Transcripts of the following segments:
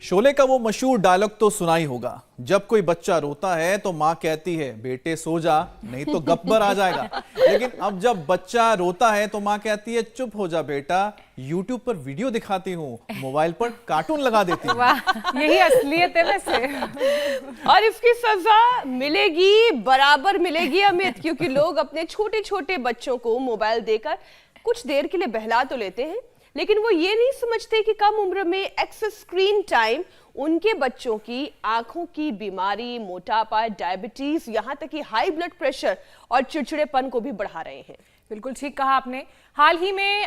शोले का वो मशहूर डायलॉग तो सुना ही होगा। जब कोई बच्चा रोता है तो माँ कहती है बेटे सो जा नहीं तो गब्बर आ जाएगा। लेकिन अब जब बच्चा रोता है तो माँ कहती है चुप हो जा बेटा, यूट्यूब पर वीडियो दिखाती हूँ, मोबाइल पर कार्टून लगा देती हूँ। वाह, यही असलियत है वैसे। और इसकी सजा मिलेगी, बराबर मिलेगी अमित, क्योंकि लोग अपने छोटे छोटे बच्चों को मोबाइल देकर कुछ देर के लिए बहला तो लेते हैं, लेकिन वो ये नहीं समझते कि कम उम्र में एक्सेस स्क्रीन टाइम उनके बच्चों की आंखों की बीमारी, मोटापा, डायबिटीज, यहाँ तक कि हाई ब्लड प्रेशर और चिड़चिड़ेपन को भी बढ़ा रहे हैं। बिल्कुल ठीक कहा आपने। हाल ही में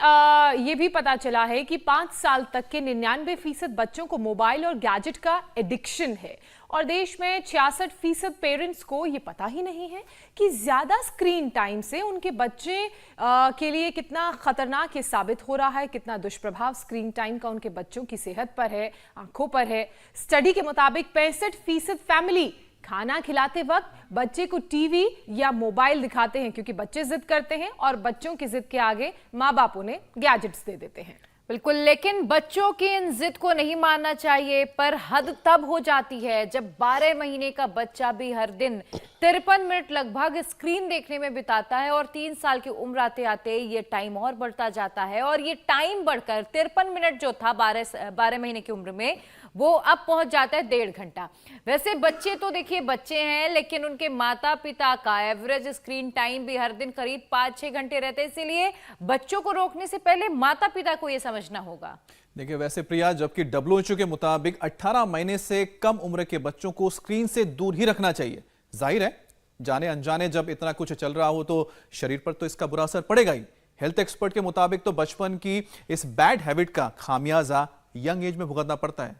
ये भी पता चला है कि 5 साल तक के 99% बच्चों को मोबाइल और गैजेट का एडिक्शन है और देश में 66% पेरेंट्स को ये पता ही नहीं है कि ज्यादा स्क्रीन टाइम से उनके बच्चे के लिए कितना खतरनाक ये साबित हो रहा है, कितना दुष्प्रभाव स्क्रीन टाइम का उनके बच्चों की सेहत पर है, आंखों पर है। स्टडी के मुताबिक 65% फैमिली खाना खिलाते वक्त बच्चे को टीवी या मोबाइल दिखाते हैं क्योंकि बच्चे जिद करते हैं और बच्चों की जिद के आगे माँ बाप उन्हें गैजेट्स दे देते हैं। बिल्कुल, लेकिन बच्चों की इन जिद को नहीं मानना चाहिए, पर हद तब हो जाती है जब 12 महीने का बच्चा भी हर दिन 53 मिनट लगभग स्क्रीन देखने में बिताता है और 3 साल की उम्र आते आते ये टाइम और बढ़ता जाता है और ये टाइम बढ़कर 53 मिनट जो था 12 महीने की उम्र में, वो अब पहुंच जाता है 1.5 घंटा। वैसे बच्चे तो देखिए बच्चे हैं, लेकिन उनके माता पिता का एवरेज स्क्रीन टाइम भी हर दिन करीब 5-6 घंटे रहते हैं, इसीलिए बच्चों को रोकने से पहले माता पिता को ये समझना होगा। देखिए वैसे प्रिया, जबकि WHO के मुताबिक 18 महीने से कम उम्र के बच्चों को स्क्रीन से दूर ही रखना चाहिए। जाहिर है जाने अनजाने जब इतना कुछ चल रहा हो तो शरीर पर तो इसका बुरा असर पड़ेगा ही। हेल्थ एक्सपर्ट के मुताबिक तो बचपन की इस बैड हैबिट का खामियाजा यंग एज में भुगतना पड़ता है।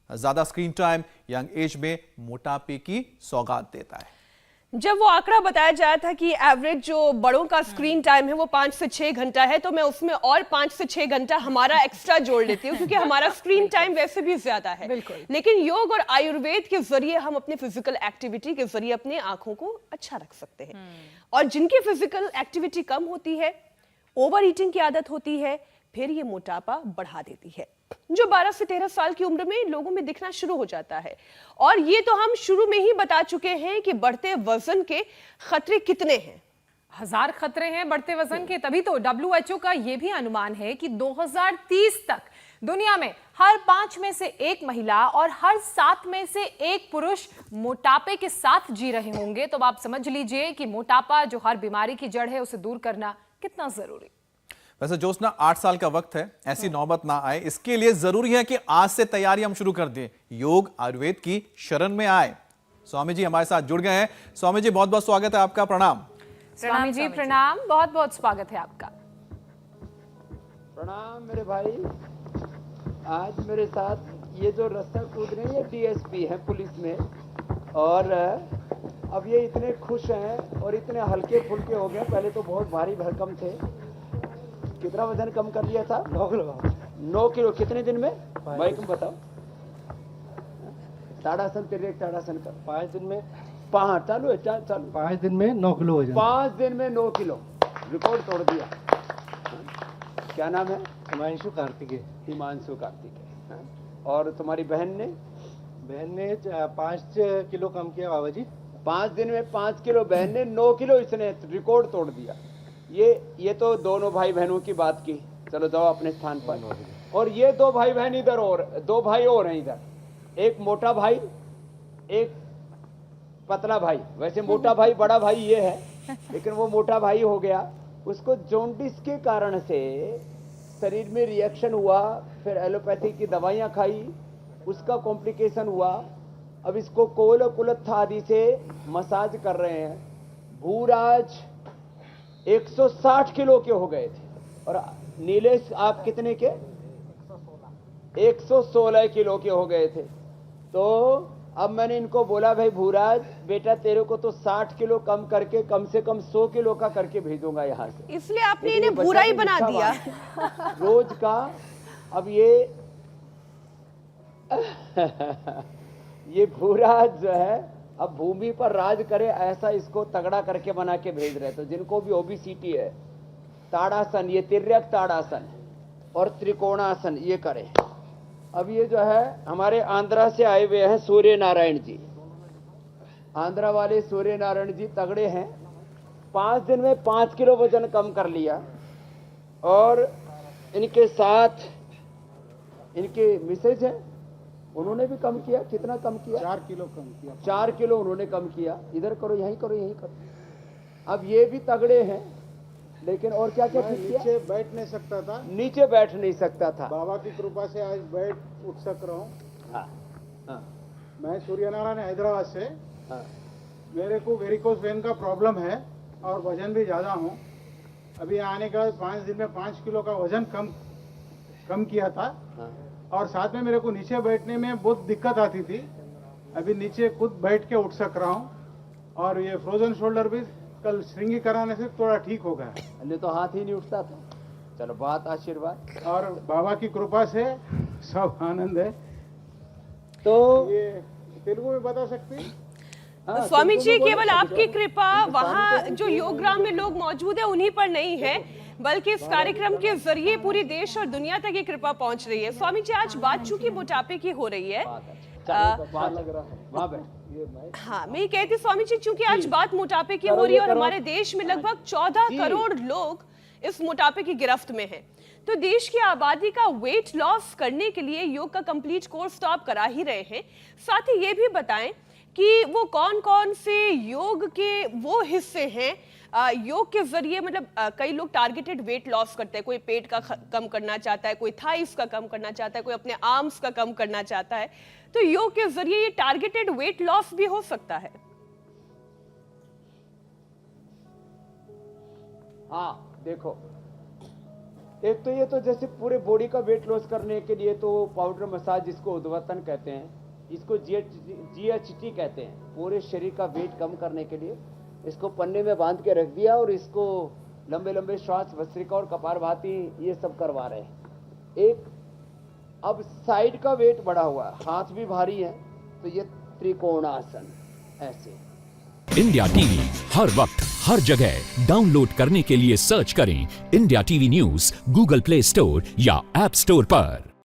ज्यादा स्क्रीन टाइम यंग एज में मोटापे की सौगात देता है। जब वो आंकड़ा बताया जाया था कि एवरेज जो बड़ों का स्क्रीन टाइम है वो 5 से 6 घंटा है, तो मैं उसमें और 5 से 6 घंटा हमारा एक्स्ट्रा जोड़ लेती हूँ, क्योंकि हमारा स्क्रीन टाइम वैसे भी ज्यादा है। लेकिन योग और आयुर्वेद के जरिए हम अपने फिजिकल एक्टिविटी के जरिए अपने आंखों को अच्छा रख सकते हैं। और जिनकी फिजिकल एक्टिविटी कम होती है, ओवर ईटिंग की आदत होती है, फिर ये मोटापा बढ़ा देती है, जो 12 से 13 साल की उम्र में लोगों में दिखना शुरू हो जाता है। और ये तो हम शुरू में ही बता चुके हैं कि बढ़ते वजन के खतरे कितने हैं। 1000 खतरे हैं बढ़ते वजन के। तभी तो WHO का यह भी अनुमान है कि 2030 तक दुनिया में हर 5 में से 1 महिला और हर 7 में से 1 पुरुष मोटापे के साथ जी रहे होंगे। तो आप समझ लीजिए कि मोटापा जो हर बीमारी की जड़ है, उसे दूर करना कितना जरूरी। वैसे जोशना, 8 साल का वक्त है, ऐसी नौबत ना आए, इसके लिए जरूरी है कि आज से तैयारी हम शुरू कर दें, योग आयुर्वेद की शरण में आए। स्वामी जी हमारे साथ जुड़ गए हैं। स्वामी जी बहुत बहुत स्वागत है आपका। प्रणाम। स्वामी जी प्रणाम, बहुत बहुत स्वागत है आपका। प्रणाम मेरे भाई। आज मेरे साथ ये जो रस्सा कूद रहे हैं ये DSP है पुलिस में, और अब ये इतने खुश हैं और इतने हल्के फुल्के हो गए। पहले तो बहुत भारी भरकम थे। कितना वजन कम कर लिया था? 9 किलो। 9 किलो कितने दिन में? भाई तुम बताओ। ताड़ासन, तिर्यक ताड़ासन का 5 दिन में 5 चालू है, चालू 5 दिन में 9 किलो वजन। 5 दिन में 9 किलो रिकॉर्ड तोड़ दिया। क्या नाम है? हिमांशु कार्तिकेय। हिमांशु कार्तिकेय। और तुम्हारी बहन ने? बहन ने 5 किलो कम किया बाबा जी। 5 दिन में 5 किलो, बहन ने 9 किलो, इसने रिकॉर्ड तोड़ दिया। ये तो दोनों भाई बहनों की बात की। चलो जाओ अपने स्थान पर। और ये 2 भाई बहन इधर, और 2 भाई और हैं इधर, एक मोटा भाई, एक पतला भाई। वैसे मोटा भाई बड़ा भाई ये है, लेकिन वो मोटा भाई हो गया। उसको जॉन्डिस के कारण से शरीर में रिएक्शन हुआ, फिर एलोपैथी की दवाइयां खाई, उसका कॉम्प्लिकेशन हुआ। अब इसको कोल और कुलत्थ आदि से मसाज कर रहे हैं। भूराज 160 किलो के हो गए थे, और नीलेश आप कितने के? 116 किलो के हो गए थे। तो अब मैंने इनको बोला भाई भूराज बेटा, तेरे को तो 60 किलो कम करके कम से कम 100 किलो का करके भेजूंगा यहाँ से। इसलिए आपने इन्हें भूरा ही बना दिया रोज का। अब ये भूराज जो है अब भूमि पर राज करे, ऐसा इसको तगड़ा करके बना के भेज रहे। तो जिनको भी ओबेसिटी है, ताड़ासन, ये तिर्यक ताड़ासन और त्रिकोणासन ये करे। अब ये जो है हमारे आंध्रा से आए हुए हैं सूर्य नारायण जी। आंध्रा वाले सूर्य नारायण जी तगड़े हैं, 5 दिन में 5 किलो वजन कम कर लिया। और इनके साथ इनके मिसेज हैं, उन्होंने भी कम किया। कितना कम किया? 4 किलो कम किया। 4 किलो उन्होंने कम किया। इधर करो, यहीं करो, यहीं करो। अब ये भी तगड़े हैं, लेकिन और क्या क्या मैं ठीक किया? नीचे बैठ नहीं सकता था, नीचे बैठ नहीं सकता था। बाबा की कृपा से आज बैठ उठ सक रहा हूँ। हाँ, हाँ, मैं सूर्यनारायण हैदराबाद से। हाँ। मेरे को वेरिकोस वेन का प्रॉब्लम है और वजन भी ज़्यादा हूँ। अभी आने के बाद 5 दिन में 5 किलो का वजन कम किया था। हाँ। और साथ में मेरे को नीचे बैठने में बहुत दिक्कत आती थी। अभी नीचे खुद बैठ के उठ सक रहा हूँ। और ये फ्रोजन शोल्डर भी कल श्रृंगी कराने से थोड़ा ठीक हो गया। पहले तो हाथ ही नहीं उठता था। चलो, बात आशीर्वाद। और बाबा की कृपा से सब आनंद है। तो ये तेलुगु में बता सकती? हाँ, स्वामी तुमको जी, मैं बोला केवल था आपकी जो- कृपा वहाँ तो जो योगग्राम में लोग मौजूद है उन्हीं पर नहीं है, बल्कि इस कार्यक्रम के जरिए पूरी देश और दुनिया तक ये कृपा पहुंच रही है। स्वामी जी, आज बात चूंकि मोटापे की हो रही है, वहाँ लग रहा है, वहाँ बैठ। हाँ, मैं ये कहती स्वामी जी, चूंकि आज बात मोटापे की हो रही है और हमारे देश में लगभग 14 करोड़ लोग इस मोटापे की गिरफ्त में हैं, तो देश की आबादी का वेट लॉस करने के लिए योग का कंप्लीट कोर्स तो आप करा ही रहे हैं। साथ ही ये भी बताएं कि वो कौन कौन से योग के वो हिस्से हैं योग के जरिए, मतलब कई लोग टारगेटेड वेट लॉस करते हैं। कोई पेट का कम करना चाहता है, कोई थाइस का कम करना चाहता है, कोई अपने आर्म्स का कम करना चाहता है। तो योग के जरिए ये टारगेटेड वेट लॉस भी हो सकता है। हाँ, देखो, एक तो ये तो जैसे पूरे बॉडी का वेट लॉस करने के लिए तो पाउडर मसाज, जिसको उद्वतन कहते हैं, इसको GHT कहते हैं। पूरे शरीर का वेट कम करने के लिए इसको पन्ने में बांध के रख दिया और इसको लंबे लंबे श्वास, भस्त्रिका और कपालभाति ये सब करवा रहे हैं। एक अब साइड का वेट बढ़ा हुआ है, हाथ भी भारी है, तो ये त्रिकोणासन ऐसे। इंडिया टीवी हर वक्त हर जगह डाउनलोड करने के लिए सर्च करें India TV news Google play store या ऐप स्टोर पर।